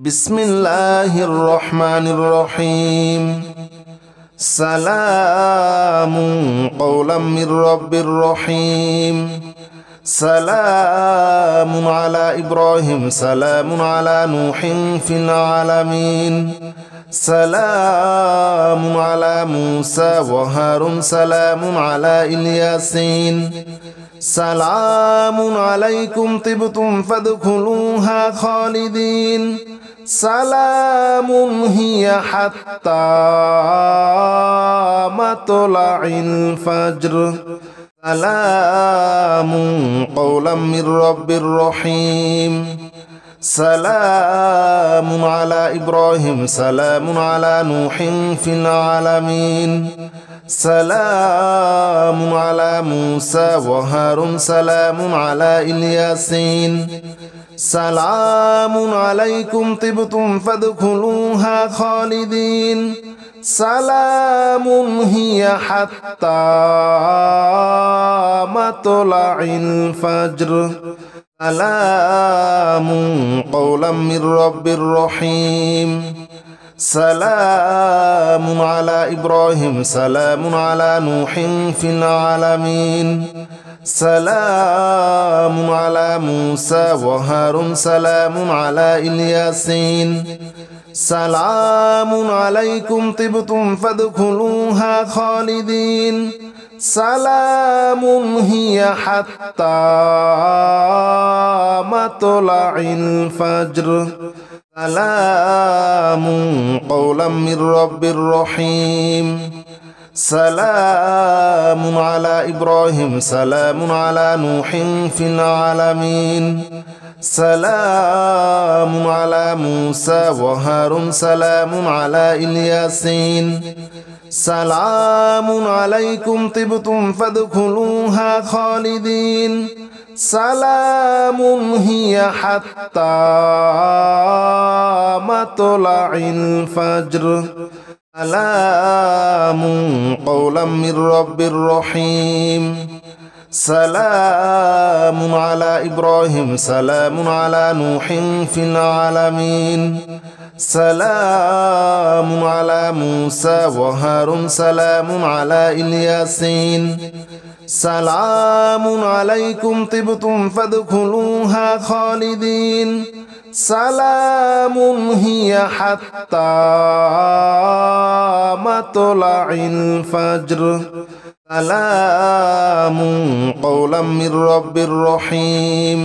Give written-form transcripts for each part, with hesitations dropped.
বিসমিল্লাহির রহমানির রহিম। সালামুন কওলাম মির রাব্বির রহিম। সালামুন আলা ইব্রাহিম সালামুন আলা নূহিন ফিল আলামিন। সালামুন আলা মূসা ওয়া হারুন সালামুন আলা ইলিয়াসিন। সালামুন আলাইকুম তিবতুম ফাদখুলুহা খালিদিন। সালামুন হিয়া হাত্তা মাতলাইল ফাজর। সালামুন কওলাম মির রাব্বির রহিম। সালামুন আলা ইব্রাহিম সালামুন আলা নূহিন ফিল আলামিন। সালামুন আলা মূসা ওয়া হারুন সালামুন আলা ইলিয়াসিন। সালামুন আলাইকুম তিবতুম ফাদখুলুহা খালিদিন। সালামুন হিয়া হাত্তা মাতলাইল ফাজর। সালামুন কওলাম মির রাব্বির রহিম। সালামুন আলা ইব্রাহিম সালামুন আলা নূহিন ফিল আলামিন। সালামুন আলা মূসা ওয়া হারুন সালামুন আলা ইলিয়াসিন। সালামুন আলাইকুম তিবতুম ফাদখুলুহা খালিদিন। সালামুন হিয়া হাত্তা মাতলাইল ফাজর। সালামুন কওলাম মির রাব্বির রহিম। সালামুন আলা ইব্রাহিম সালামুন আলা নূহিন ফিল আলামিন। সালামুন আলা মূসা ওয়া হারুন সালামুন আলা ইলিয়াসিন। সালামুন আলাইকুম তিবতুম ফাদখুলুহা খালিদিন। সালামুন হিয়া হাত্তা মাতলাইল ফাজর। সালামুন কওলাম মির রাব্বির রহিম। সালামুন আলা ইব্রাহিম সালামুন আলা নূহিন ফিল আলামিন। সালামুন আলা মূসা ওয়া হারুন সালামুন আলা ইলিয়াসিন। সালামুন আলাইকুম তিবতুম ফাদখুলুহা খালিদিন। সালামুন হিয়া হাত্তা মাতলাইল ফাজর। সালামুন কওলাম মির রাব্বির রহিম।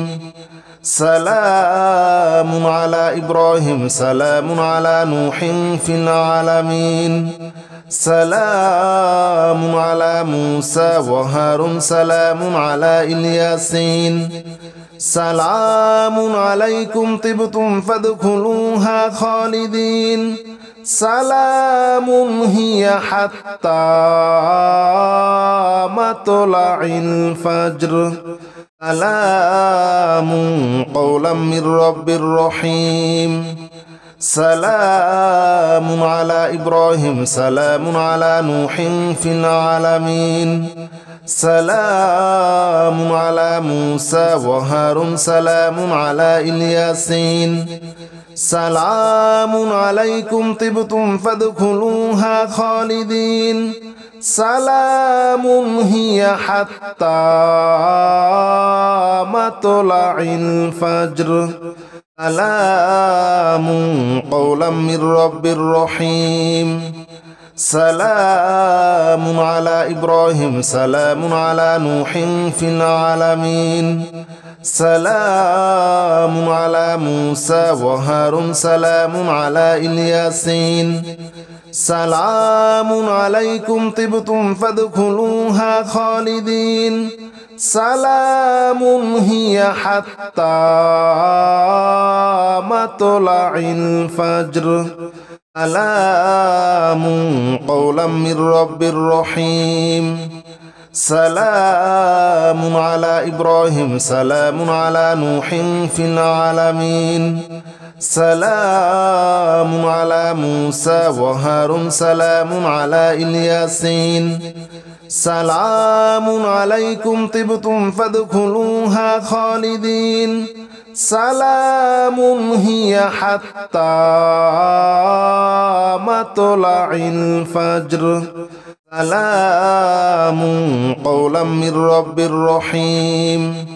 সালামুন আলা ইব্রাহিম সালামুন আলা নূহিন ফিল আলামিন। সালামুন আলা মূসা ওয়া হারুন সালামুন আলা ইলিয়াসিন। সালামুন আলাইকুম তিবতুম ফাদখুলুহা খালিদিন। সালামুন হিয়া হাত্তা মাতলাইল ফাজর। সালামুন কওলাম মির রাব্বির রহিম। সালামুন আলা ইব্রাহিম সালামুন আলা নূহিন ফিল আলামিন। সালামুন আলা মূসা ওয়া হারুন সালামুন আলা ইলিয়াসিন। সালামুন আলাইকুম তিবতুম ফাদখুলুহা খালিদিন। সালামুন হিয়া হাত্তা মাতলাইল ফাজর। সালামুন কওলাম মির রাব্বির রহিম। সালামুন আলা ইব্রাহিম সালামুন আলা নূহিন ফিল আলামিন। সালামুন আলা মূসা ওয়া হারুন সালামুন আলা ইলিয়াসিন। সালামুন আলাইকুম তিবতুম ফাদখুলুহা খালিদিন। সালামুন হিয়া হাত্তা মাতলাইল ফাজর। সালামুন কওলাম মির রাব্বির রহিম। সালামুন আলা ইব্রাহিম সালামুন আলা নূহিন ফিল আলামিন। সালামুন আলা মূসা ওয়া হারুন সালামুন আলা ইলিয়াসিন। সালামুন আলাইকুম তিবতুম ফাদখুলুহা খালিদিন। سلام هي حتى مطلع الفجر سلام قولا من رب رحيم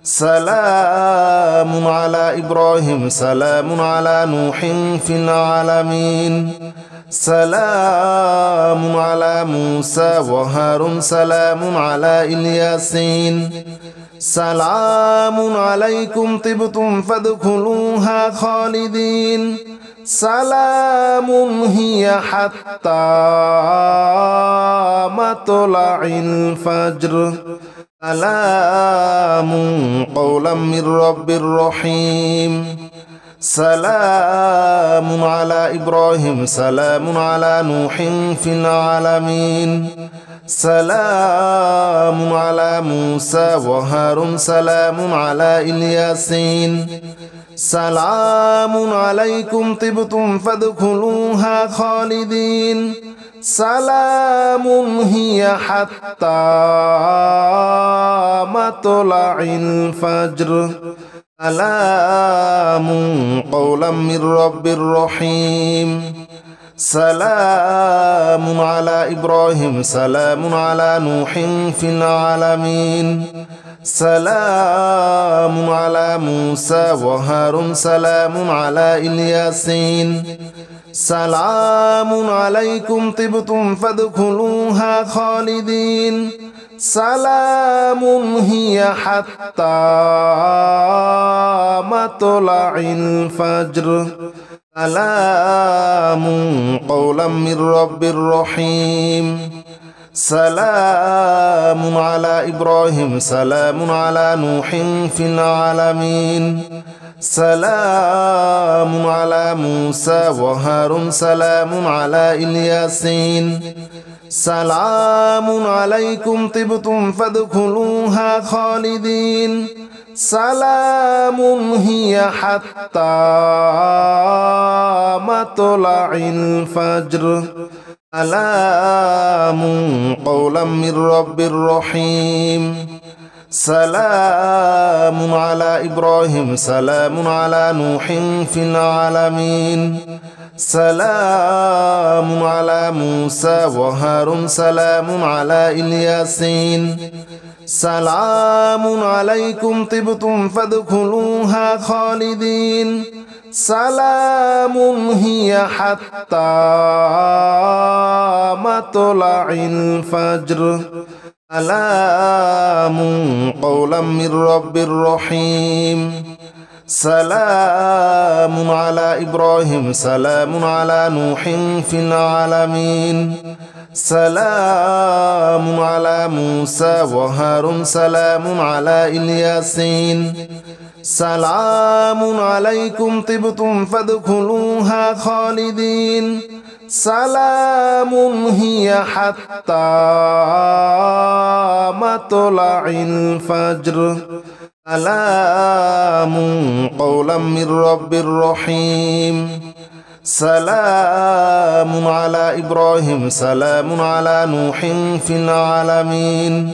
سلام على إبراهيم سلام على نوح في العالمين سلام على موسى وهارون سلام على الياسين سلام عليكم طبتم فادخلوها خالدين سلام هي حتى مطلع الفجر سلام قولا من رب رحيم سلام على إبراهيم سلام على نوح في العالمين سلام على موسى وهارون سلام على الياسين سلام عليكم طبتم فادخلوها خالدين سلام هي حتى مطلع الفجر سلام قولا من رب رحيم سلام على إبراهيم سلام على نوح في العالمين سلام على موسى وهارون سلام على الياسين سلام عليكم طبتم فادخلوها خالدين سلام هي حتى مطلع الفجر سلام قولا من رب رحيم سلام على إبراهيم سلام على نوح في العالمين سلام على موسى وهارون سلام على الياسين سلام عليكم طبتم فادخلوها خالدين سلام هي حتى مطلع الفجر سلام قولا من رب رحيم سلام على إبراهيم سلام على نوح في العالمين سلام على موسى وهارون سلام على الياسين سلام عليكم طبتم فادخلوها خالدين سلام هي حتى مطلع الفجر سلام قولا من رب رحيم سلام على إبراهيم سلام على نوح في العالمين سلام على موسى وهارون سلام على الياسين سلام عليكم طبتم فادخلوها خالدين سلام هي حتى مطلع الفجر سلام قولا من رب رحيم سلام على إبراهيم سلام على نوح في العالمين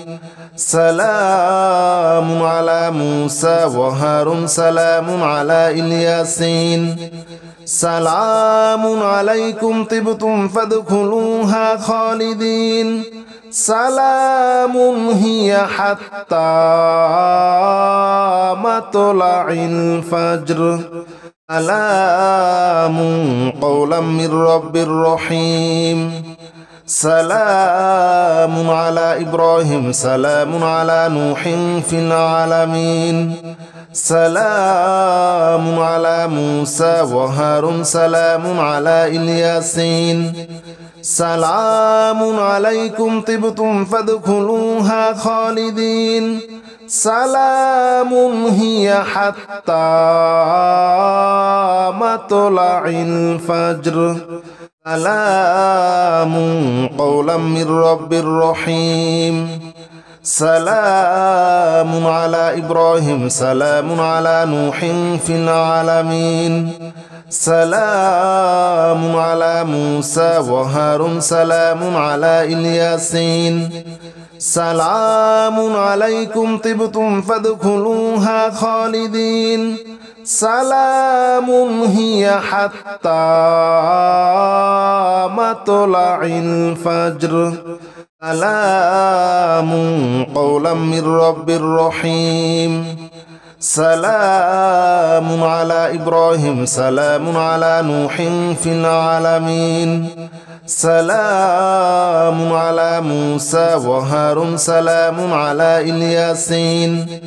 سلام على موسى وهارون سلام على الياسين سلام عليكم طبتم فادخلوها خالدين سلام هي حتى مطلع الفجر سلام قولا من رب رحيم سلام على إبراهيم سلام على نوح في العالمين سلام على موسى وهارون سلام على الياسين سلام عليكم طبتم فادخلوها خالدين سلام هي حتى مطلع الفجر سلام قولا من رب رحيم سلام على إبراهيم سلام على نوح في العالمين سلام على موسى وهارون سلام على الياسين سلام عليكم طبتم فادخلوها خالدين سلام هي حتى مطلع الفجر سلام قولا من رب رحيم سلام على إبراهيم سلام على نوح في العالمين سلام على موسى وهارون سلام على الياسين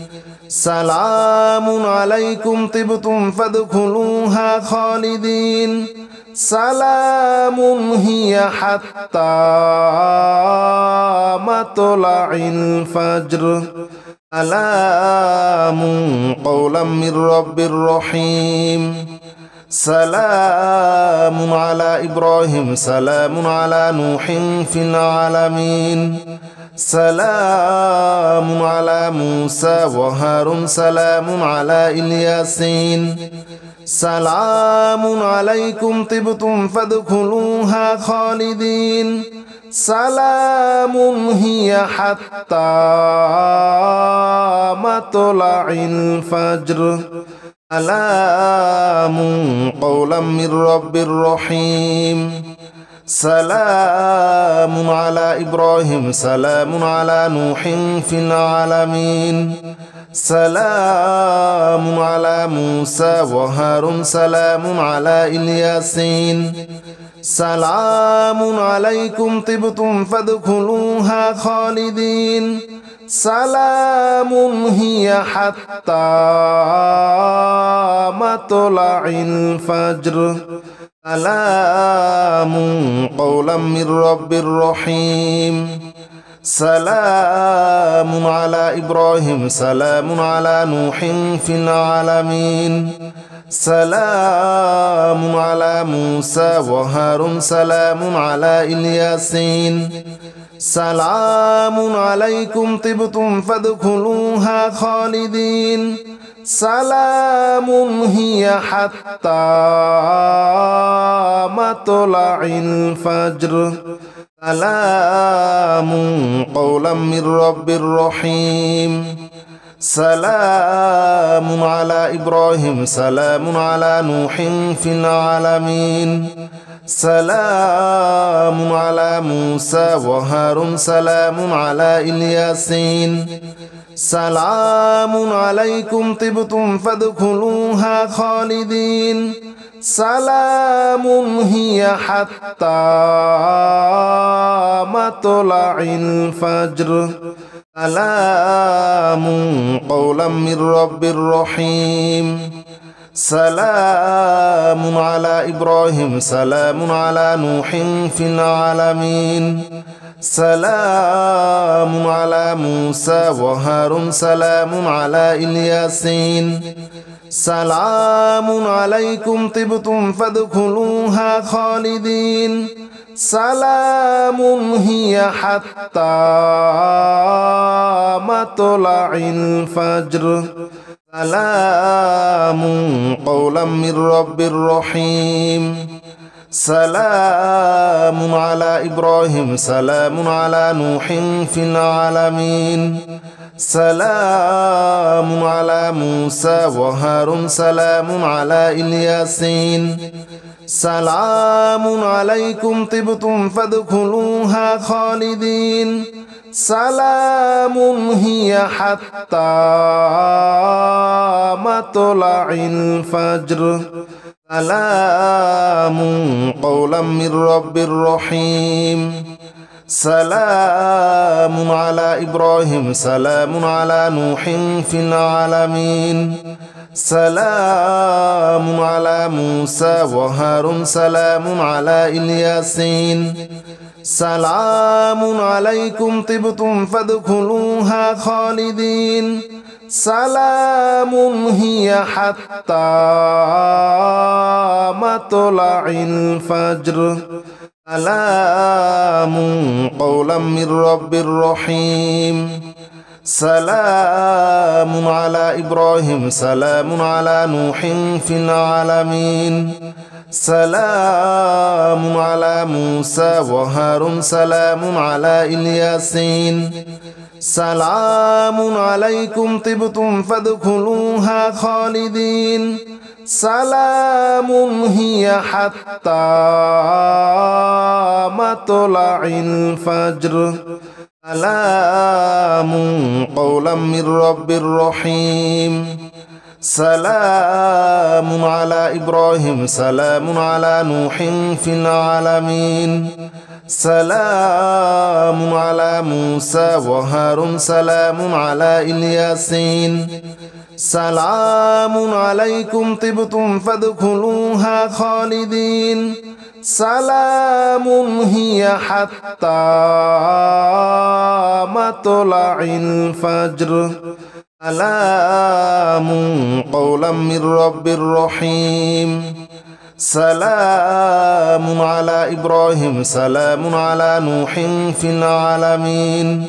سلام عليكم طبتم فادخلوها خالدين سلام هي حتى مطلع الفجر سلام قولا من رب رحيم سلام على إبراهيم سلام على نوح في العالمين سلام على موسى وهارون سلام على الياسين سلام عليكم طبتم فادخلوها خالدين سلام هي حتى مطلع الفجر سلام قولا من رب رحيم سلام على إبراهيم سلام على نوح في العالمين سلام على موسى وهارون سلام على الياسين سلام عليكم طبتم فادخلوها خالدين سلام هي حتى مطلع الفجر سلام قولا من رب رحيم سلام على إبراهيم سلام على نوح في العالمين سلام على موسى وهارون سلام على الياسين سلام عليكم طبتم فادخلوها خالدين سلام هي حتى مطلع الفجر سلام قولا من رب رحيم سلام على إبراهيم سلام على نوح في العالمين سلام على موسى وهارون سلام على الياسين سلام عليكم طبتم فادخلوها خالدين سلام هي حتى مطلع الفجر سلام قولا من رب رحيم سلام على إبراهيم سلام على نوح في العالمين سلام على موسى وهارون سلام على الياسين سلام عليكم طبتم فادخلوها خالدين سلام هي حتى مطلع الفجر سلام قولا من رب رحيم سلام على إبراهيم سلام على نوح في العالمين سلام على موسى وهارون سلام على الياسين سلام عليكم طبتم فادخلوها خالدين سلام هي حتى مطلع الفجر سلام قولا من رب رحيم سلام على إبراهيم سلام على نوح في العالمين سلام على موسى وهارون سلام على الياسين سلام عليكم طبتم فادخلوها خالدين سلام هي حتى مطلع الفجر سلام قولا من رب رحيم سلام على إبراهيم سلام على نوح في العالمين سلام على موسى وهارون سلام على الياسين سلام عليكم طبتم فادخلوها خالدين سلام هي حتى مطلع الفجر سلام قولا من رب رحيم سلام على إبراهيم سلام على نوح في العالمين سلام على موسى وهارون سلام على الياسين سلام عليكم طبتم فادخلوها خالدين سلام هي حتى مطلع الفجر سلام قولا من رب رحيم سلام على إبراهيم سلام على نوح في العالمين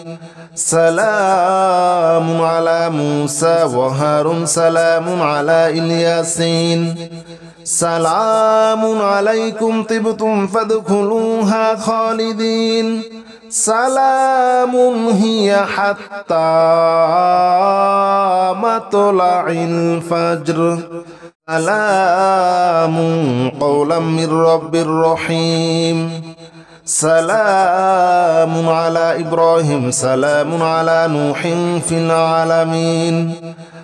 سلام على موسى وهارون سلام على الياسين سلام عليكم طبتم فادخلوها خالدين سلام هي حتى مطلع الفجر سلام قولا من رب رحيم سلام على إبراهيم سلام على نوح في العالمين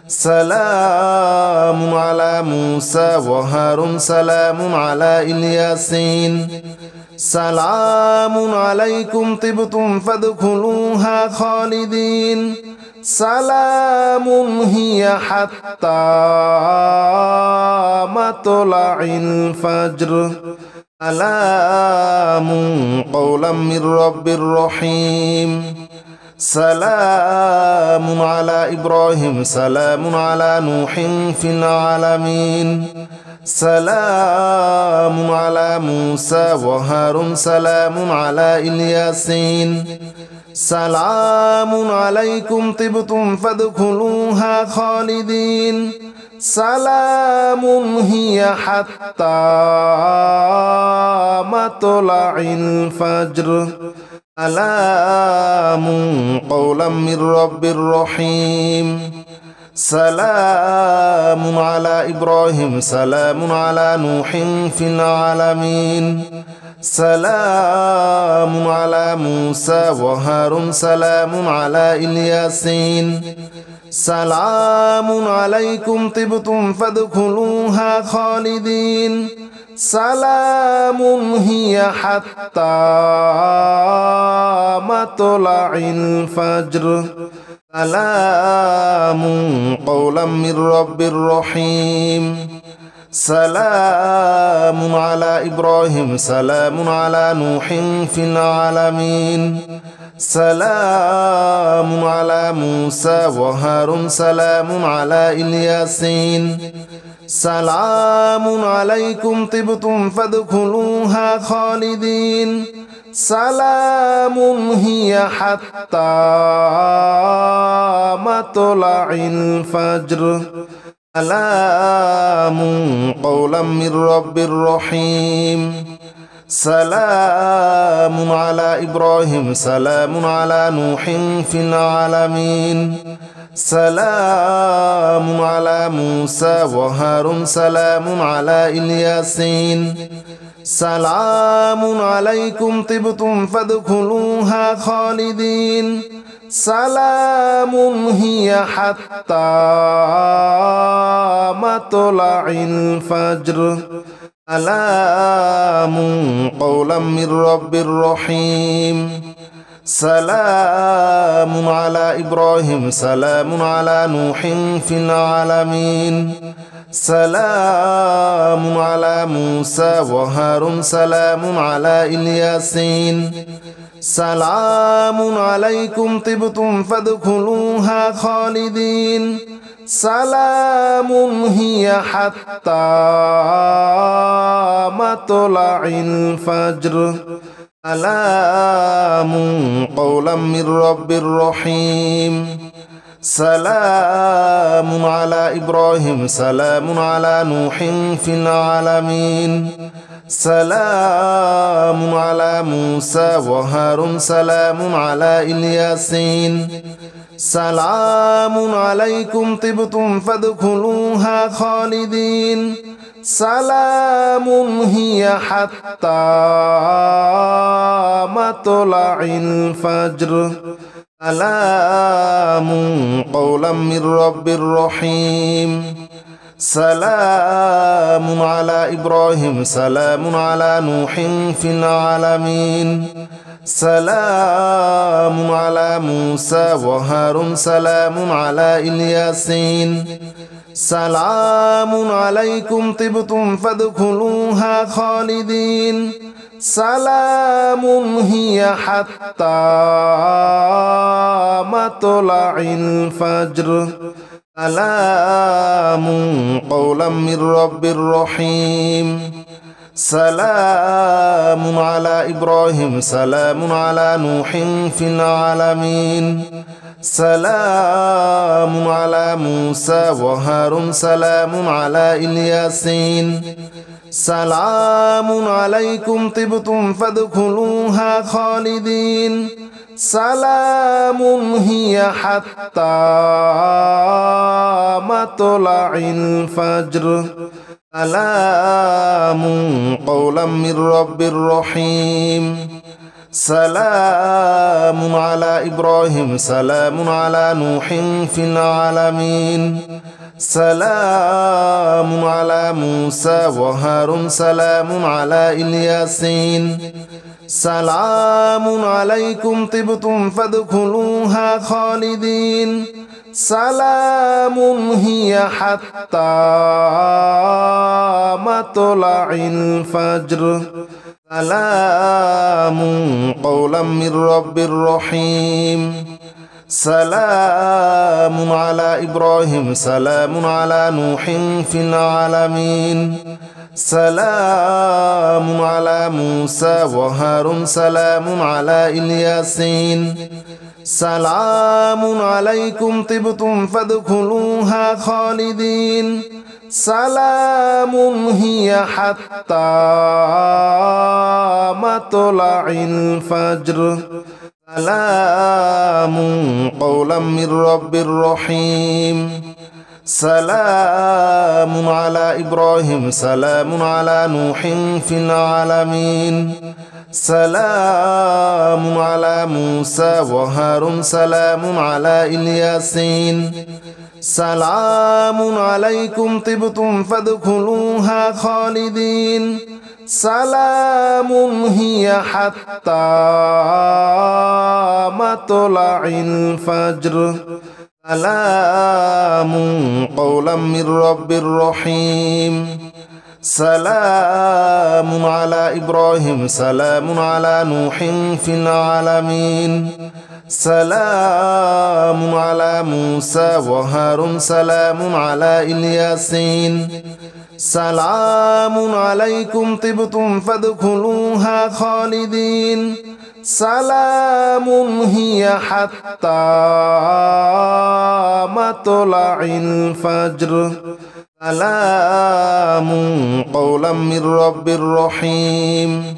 سلام على موسى وهارون سلام على الياسين سلام عليكم طبتم فادخلوها خالدين سلام هي حتى مطلع الفجر سلام قولا من رب رحيم سلام على إبراهيم سلام على نوح في العالمين سلام على موسى وهارون سلام على الياسين سلام عليكم طبتم فادخلوها خالدين سلام هي حتى مطلع الفجر سلام قولا من رب رحيم سلام على إبراهيم سلام على نوح في العالمين سلام على موسى وهارون سلام على الياسين سلام عليكم طبتم فادخلوها خالدين سلام هي حتى مطلع الفجر سلام قولا من رب رحيم سلام على إبراهيم سلام على نوح في العالمين سلام على موسى وهارون سلام على الياسين سلام عليكم طبتم فادخلوها خالدين سلام هي حتى مطلع الفجر سلام قولا من رب رحيم سلام على إبراهيم سلام على نوح في العالمين سلام على موسى وهارون سلام على الياسين سلام عليكم طبتم فادخلوها خالدين سلام هي حتى مطلع الفجر سلام قولا من رب رحيم سلام على إبراهيم سلام على نوح في العالمين سلام على موسى وهارون سلام على الياسين سلام عليكم طبتم فادخلوها خالدين سلام هي حتى مطلع الفجر سلام قولا من رب رحيم سلام على إبراهيم سلام على نوح في العالمين سلام على موسى وهارون سلام على الياسين سلام عليكم طبتم فادخلوها خالدين سلام هي حتى مطلع الفجر سلام قولا من رب رحيم سلام على إبراهيم سلام على نوح في العالمين سلام على موسى وهارون سلام على الياسين سلام عليكم طبتم فادخلوها خالدين سلام هي حتى مطلع الفجر سلام قولا من رب رحيم سلام على إبراهيم سلام على نوح في العالمين سلام على موسى وهارون سلام على الياسين سلام عليكم طبتم فادخلوها خالدين سلام هي حتى مطلع الفجر سلام قولا من رب رحيم سلام على إبراهيم سلام على نوح في العالمين سلام على موسى وهارون سلام على الياسين سلام عليكم طبتم فادخلوها خالدين سلام هي حتى مطلع الفجر سلام قولا من رب رحيم سلام على إبراهيم سلام على نوح في العالمين سلام على موسى وهارون سلام على الياسين سلام عليكم طبتم فادخلوها خالدين سلام هي حتى مطلع الفجر سلام قولا من رب رحيم سلام على إبراهيم سلام على نوح في العالمين سلام على موسى وهارون سلام على الياسين سلام عليكم طبتم فادخلوها خالدين سلام هي حتى مطلع الفجر سلام قولا من رب رحيم سلام على إبراهيم سلام على نوح في العالمين سلام على موسى وهارون سلام على الياسين سلام عليكم طبتم فادخلوها خالدين سلام هي حتى مطلع الفجر سلام قولا من رب رحيم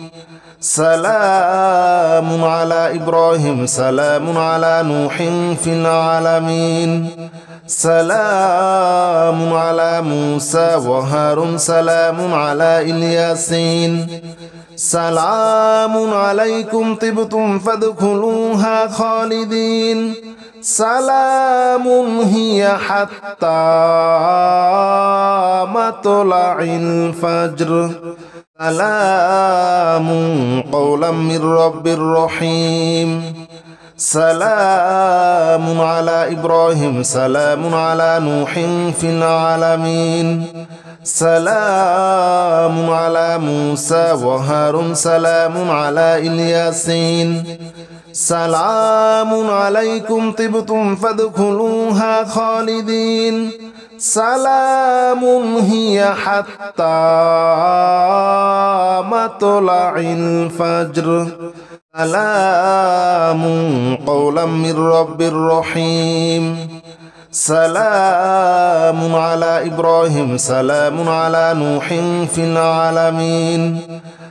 سلام على إبراهيم سلام على نوح في العالمين سلام على موسى وهارون سلام على الياسين سلام عليكم طبتم فادخلوها خالدين سلام هي حتى مطلع الفجر سلام قولا من رب رحيم سلام على إبراهيم سلام على نوح في العالمين سلام على موسى وهارون سلام على الياسين سلام عليكم طبتم فادخلوها خالدين سلام هي حتى مطلع الفجر سلام قولا من رب رحيم سلام على إبراهيم سلام على نوح في العالمين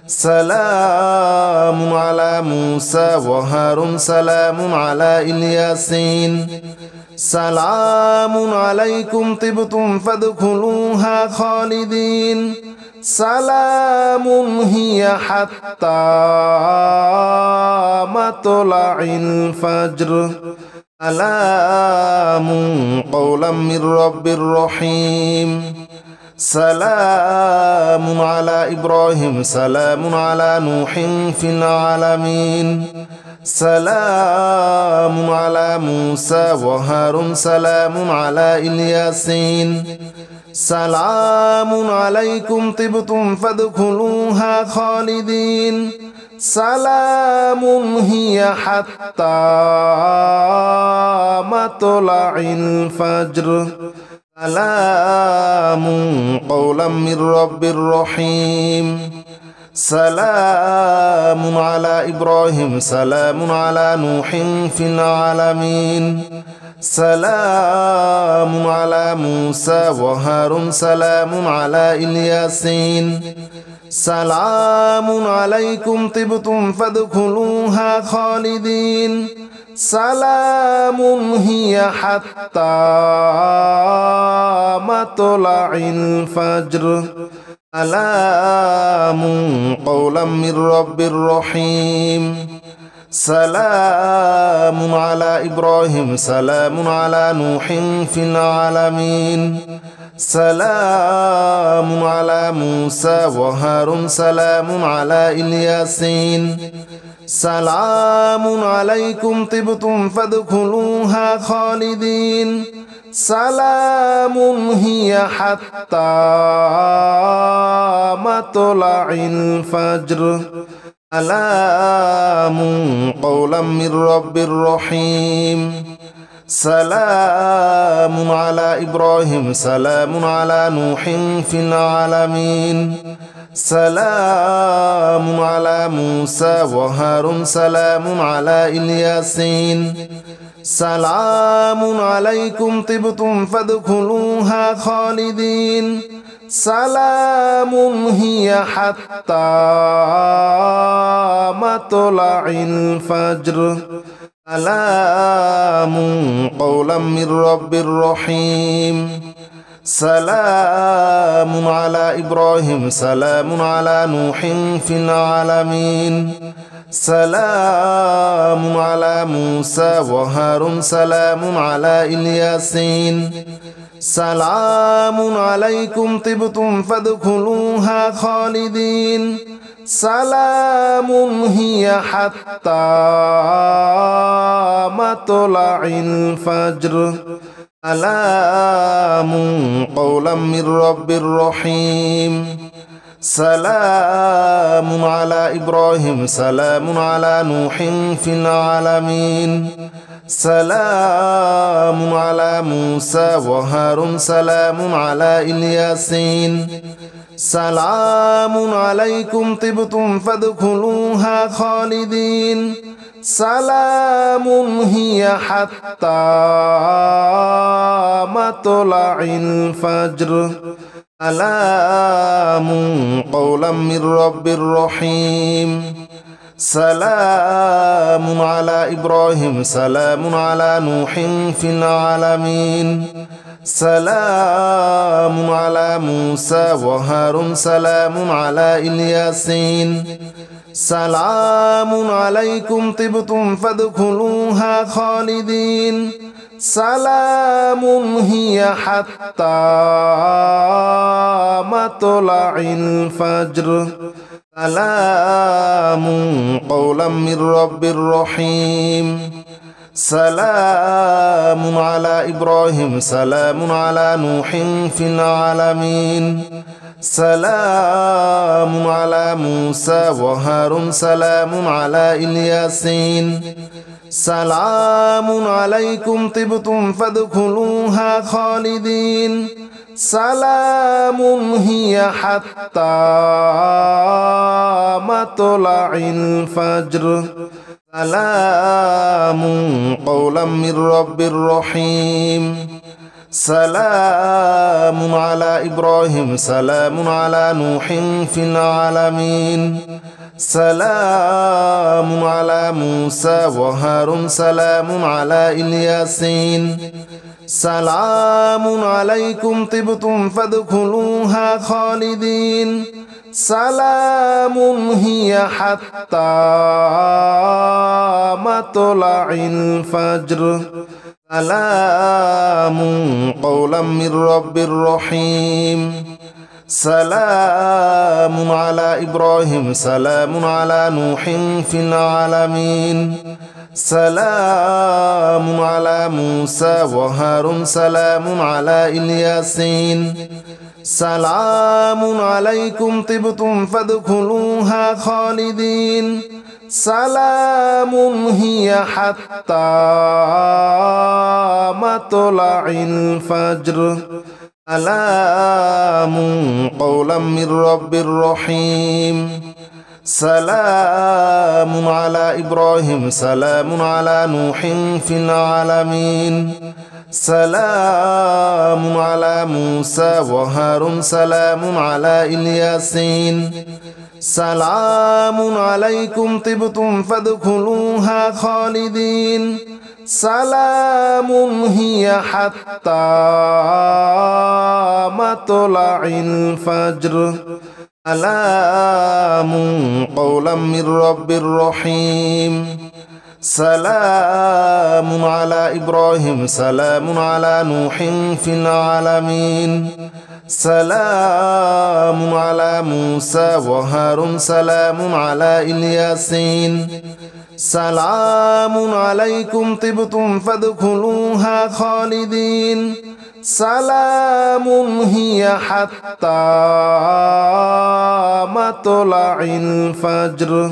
سلام على موسى وهارون سلام على الياسين سلام عليكم طبتم فادخلوها خالدين سلام هي حتى مطلع الفجر سلام قولا من رب رحيم سلام على إبراهيم سلام على نوح في العالمين سلام على موسى وهارون سلام على الياسين سلام عليكم طبتم فادخلوها خالدين سلام هي حتى مطلع الفجر سلام قولا من رب رحيم سلام على إبراهيم سلام على نوح في العالمين سلام على موسى وهارون سلام على الياسين سلام عليكم طبتم فادخلوها خالدين سلام هي حتى مطلع الفجر سلام قولا من رب رحيم سلام على إبراهيم سلام على نوح في العالمين سلام على موسى وهارون سلام على الياسين سلام عليكم طبتم فادخلوها خالدين سلام هي حتى مطلع الفجر سلام قولا من رب رحيم سلام على إبراهيم سلام على نوح في العالمين سلام على موسى وهارون سلام على الياسين سلام عليكم طبتم فادخلوها خالدين سلام هي حتى مطلع الفجر سلام قولا من رب رحيم سلام على إبراهيم سلام على نوح في العالمين سلام على موسى وهارون سلام على الياسين سلام عليكم طبتم فادخلوها خالدين سلام هي حتى مطلع الفجر سلام قولا من رب رحيم سلام على إبراهيم سلام على نوح في العالمين سلام على موسى وهارون سلام على الياسين سلام عليكم طبتم فادخلوها خالدين سلام هي حتى مطلع الفجر سلام قولا من رب رحيم سلام على إبراهيم سلام على نوح في العالمين سلام على موسى وهارون سلام على الياسين سلام عليكم طبتم فادخلوها خالدين سلام هي حتى مطلع الفجر سلام قولا من رب رحيم سلام على إبراهيم سلام على نوح في العالمين سلام على موسى وهارون سلام على الياسين سلام عليكم طبتم فادخلوها خالدين سلام هي حتى مطلع الفجر سلام قولا من رب رحيم سلام على إبراهيم سلام على نوح في العالمين سلام على موسى وهارون سلام على الياسين سلام عليكم طبتم فادخلوها خالدين سلام هي حتى مطلع الفجر سلام قولا من رب رحيم سلام على إبراهيم سلام على نوح في العالمين سلام على موسى وهارون سلام على الياسين سلام عليكم طبتم فادخلوها خالدين سلام هي حتى مطلع الفجر سلام قولا من رب رحيم سلام على إبراهيم سلام على نوح في العالمين سلام على موسى وهارون سلام على الياسين سلام عليكم طبتم فادخلوها خالدين سلام هي حتى مطلع الفجر سلام قولا من رب رحيم سلام على إبراهيم سلام على نوح في العالمين سلام على موسى وهارون سلام على الياسين سلام عليكم طبتم فادخلوها خالدين سلام هي حتى مطلع الفجر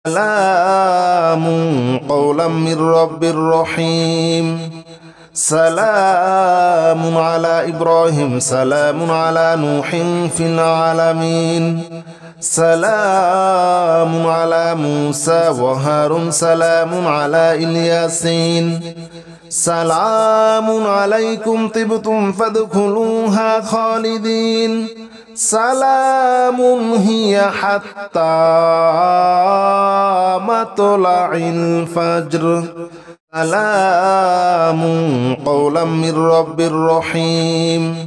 سلام قولا من رب رحيم سلام على إبراهيم سلام على نوح في العالمين سلام على موسى وهارون سلام على الياسين سلام عليكم طبتم فادخلوها خالدين سلام هي حتى مطلع الفجر سلام قولا من رب رحيم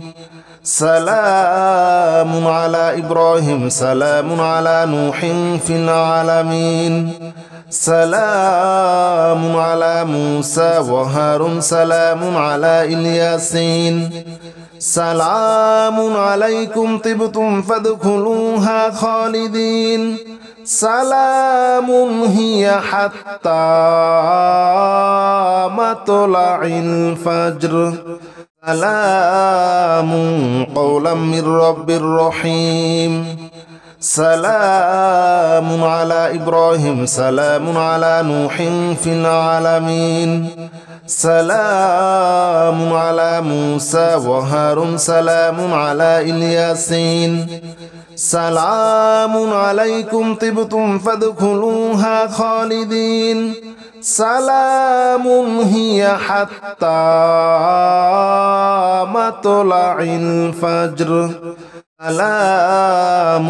سلام على إبراهيم سلام على نوح في العالمين سلام على موسى وهارون سلام على الياسين سلام عليكم طبتم فادخلوها خالدين سلام هي حتى مطلع الفجر سلام قولا من رب رحيم سلام على إبراهيم سلام على نوح في العالمين سلام على موسى وهارون سلام على الياسين سلام عليكم طبتم فادخلوها خالدين سلام هي حتى مطلع الفجر سلام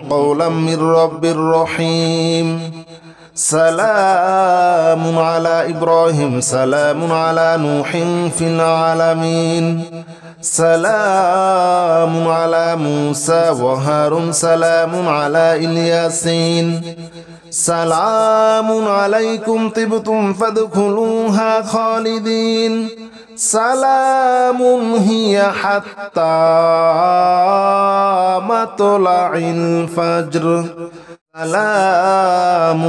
قولا من رب رحيم سلام على إبراهيم سلام على نوح في العالمين سلام على موسى وهارون سلام على الياسين سلام عليكم طبتم فادخلوها خالدين سلام هي حتى مطلع الفجر سلام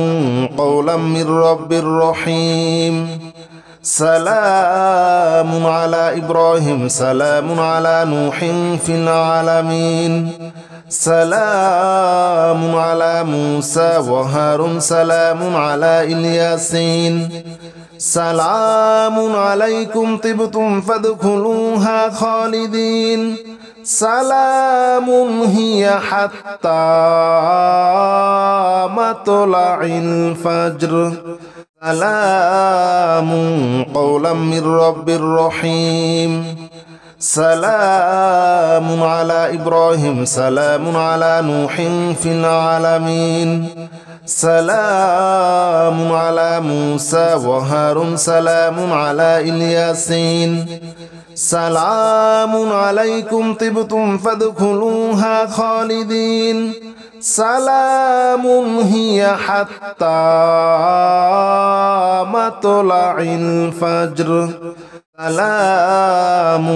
قولا من رب رحيم سلام على إبراهيم سلام على نوح في العالمين سلام على موسى وهارون سلام على الياسين سلام عليكم طبتم فادخلوها خالدين سلام هي حتى مطلع الفجر سلام قولا من رب رحيم سلام على إبراهيم سلام على نوح في العالمين سلام على موسى وهارون سلام على الياسين سلام عليكم طبتم فادخلوها خالدين سلام هي حتى مطلع الفجر سلام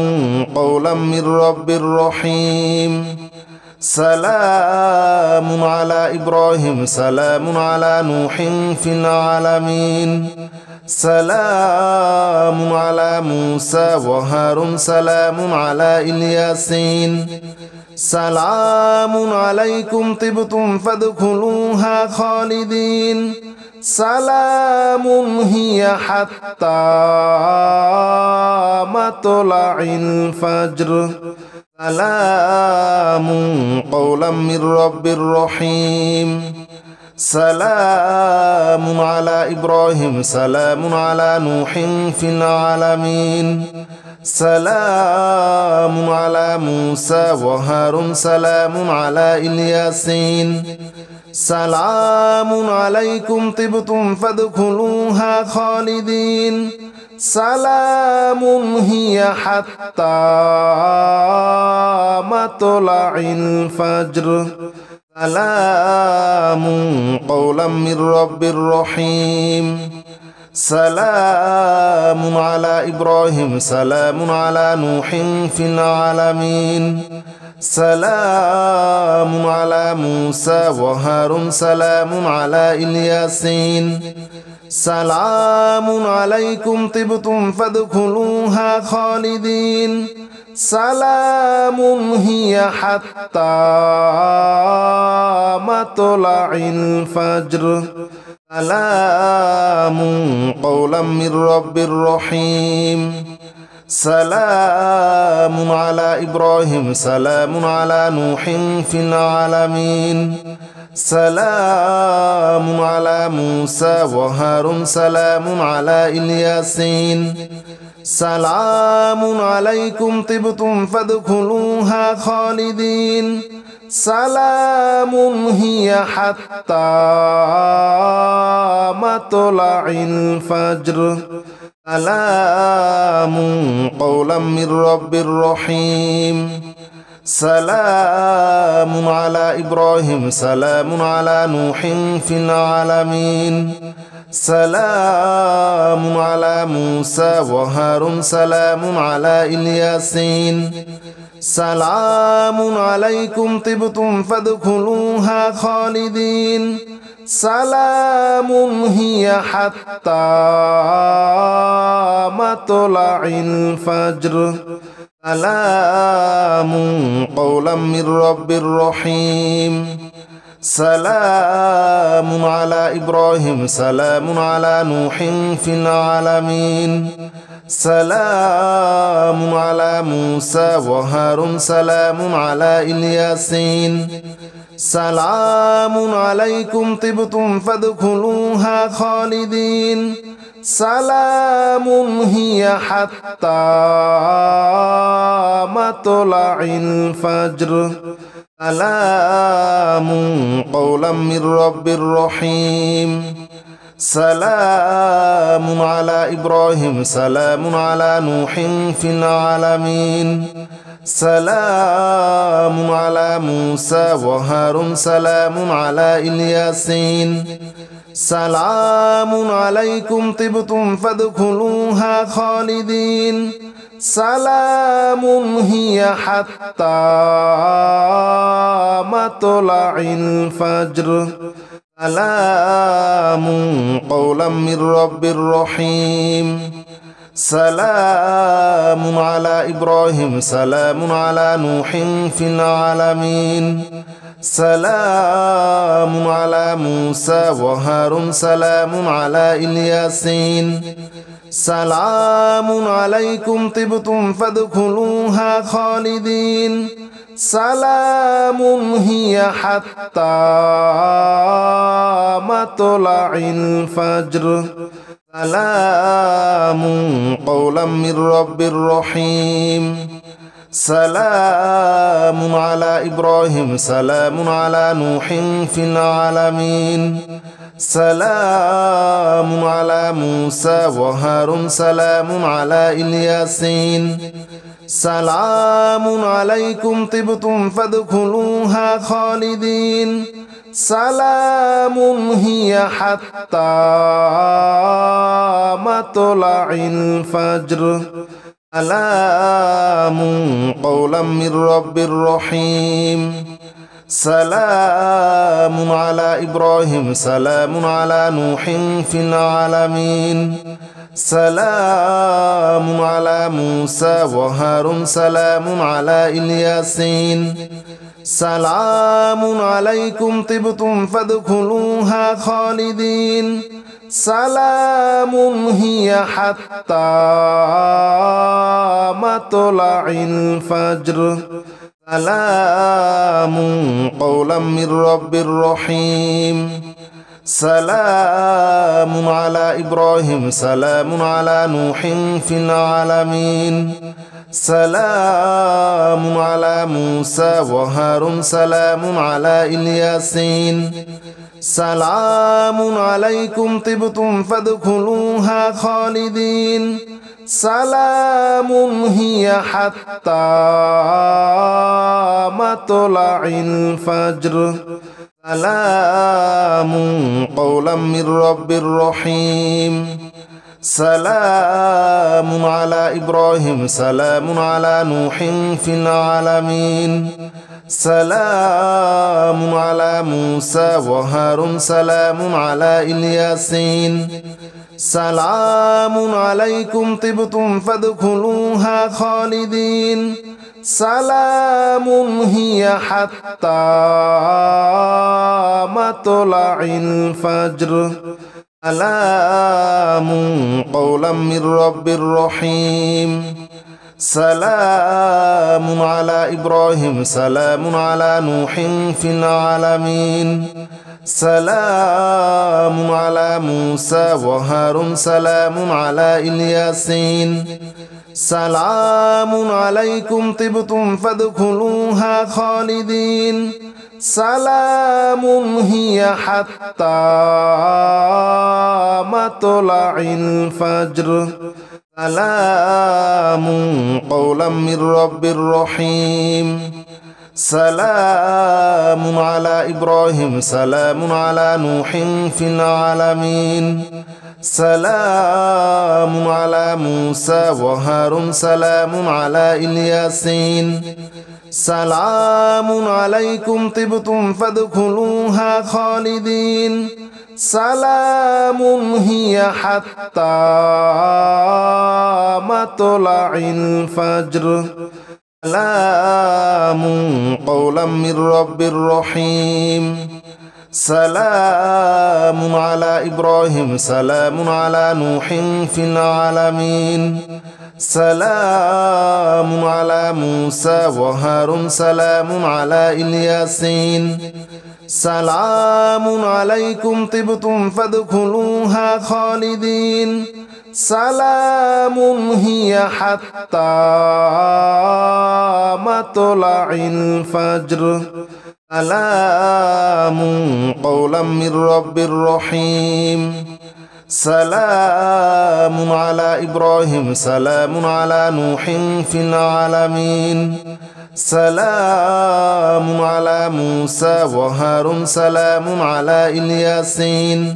قولا من رب رحيم سلام على إبراهيم سلام على نوح في العالمين سلام على موسى وهارون سلام على الياسين سلام عليكم طبتم فادخلوها خالدين سلام هي حتى مطلع الفجر سلام قولا من رب رحيم سلام على إبراهيم سلام على نوح في العالمين سلام على موسى وهارون سلام على الياسين سلام عليكم طبتم فادخلوها خالدين سلام هي حتى مطلع الفجر سلام قولا من رب رحيم سلام على إبراهيم سلام على نوح في العالمين سلام على موسى وهارون سلام على الياسين سلام عليكم طبتم فادخلوها خالدين سلام هي حتى مطلع الفجر سلام قولا من رب رحيم سلام على إبراهيم سلام على نوح في العالمين سلام على موسى وهارون سلام على الياسين سلام عليكم طبتم فادخلوها خالدين سلام هي حتى مطلع الفجر سلام قولا من رب رحيم سلام على إبراهيم سلام على نوح في العالمين سلام على موسى وهارون سلام على الياسين سلام عليكم طبتم فادخلوها خالدين سلام هي حتى مطلع الفجر سلام قولا من رب رحيم سلام على إبراهيم سلام على نوح في العالمين سلام على موسى وهارون سلام على الياسين سلام عليكم طبتم فادخلوها خالدين سلام هي حتى مطلع الفجر سلام قولا من رب رحيم سلام على إبراهيم سلام على نوح في العالمين سلام على موسى وهارون سلام على الياسين سلام عليكم طبتم فادخلوها خالدين سلام هي حتى مطلع الفجر سلام قولا من رب رحيم سلام على إبراهيم سلام على نوح في العالمين سلام على موسى وهارون سلام على الياسين سلام عليكم طبتم فادخلوها خالدين سلام هي حتى مطلع الفجر سلام قولا من رب رحيم سلام على إبراهيم سلام على نوح في العالمين سلام على موسى وهارون سلام على الياسين سلام عليكم طبتم فادخلوها خالدين سلام هي حتى مطلع الفجر سلام قولا من رب رحيم سلام على إبراهيم سلام على نوح في العالمين سلام على موسى وهارون سلام على الياسين سلام عليكم طبتم فادخلوها خالدين سلام هي حتى مطلع الفجر سلام قولا من رب رحيم سلام على إبراهيم سلام على نوح في العالمين سلام على موسى وهارون سلام على الياسين سلام عليكم طبتم فادخلوها خالدين سلام هي حتى مطلع الفجر سلام قولا من رب رحيم سلام على إبراهيم سلام على نوح في العالمين سلام على موسى وهارون سلام على الياسين سلام عليكم طبتم فادخلوها خالدين سلام هي حتى مطلع الفجر سلام قولا من رب رحيم سلام على إبراهيم سلام على نوح في العالمين سلام على موسى وهارون سلام على الياسين سلام عليكم طبتم فادخلوها خالدين سلام هي حتى مطلع الفجر سلام قولا من رب رحيم سلام على إبراهيم سلام على نوح في العالمين سلام على موسى وهارون سلام على الياسين سلام عليكم طبتم فادخلوها خالدين سلام هي حتى مطلع الفجر سلام قولا من رب رحيم سلام على إبراهيم سلام على نوح في العالمين سلام على موسى وهارون سلام على الياسين سلام عليكم طبتم فادخلوها خالدين سلام هي حتى مطلع الفجر سلام قولا من رب رحيم سلام على إبراهيم سلام على نوح في العالمين سلام على موسى وهارون سلام على الياسين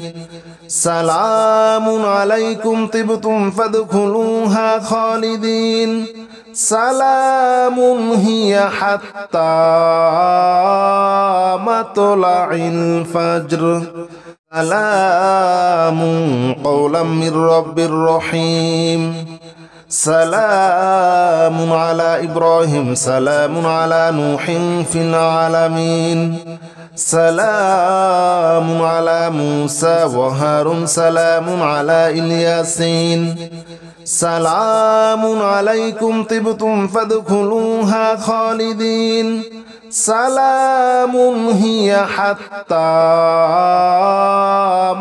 سلام عليكم طبتم فادخلوها خالدين سلام هي حتى مطلع الفجر سلام قولا من رب رحيم سلام على إبراهيم سلام على نوح في العالمين سلام على موسى وهارون سلام على الياسين سلام عليكم طبتم فادخلوها خالدين سلام هي حتى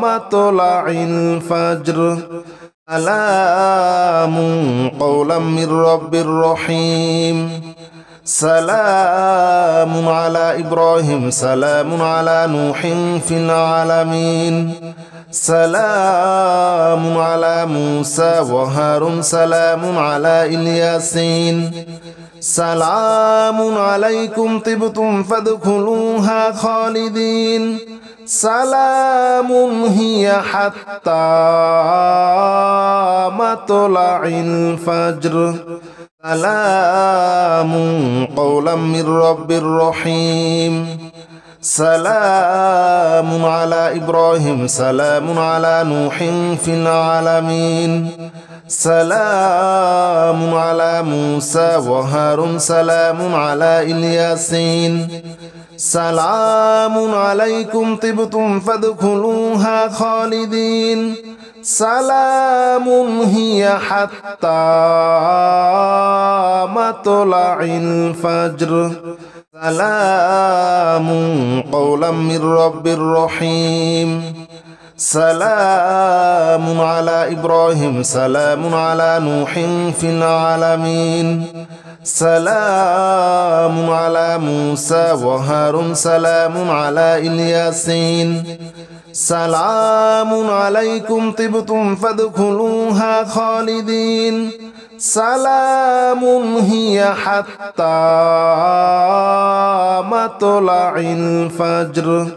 مطلع الفجر سلام قولا من رب رحيم سلام على إبراهيم سلام على نوح في العالمين سلام على موسى وهارون سلام على الياسين سلام عليكم طبتم فادخلوها خالدين سلام هي حتى مطلع الفجر سلام قولا من رب رحيم سلام على إبراهيم سلام على نوح في العالمين سلام على موسى وهارون سلام على الياسين سلام عليكم طبتم فادخلوها خالدين سلام هي حتى مطلع الفجر سلام قولا من رب رحيم سلام على إبراهيم سلام على نوح في العالمين سلام على موسى وهارون سلام على الياسين سلام عليكم طبتم فادخلوها خالدين سلام هي حتى مطلع الفجر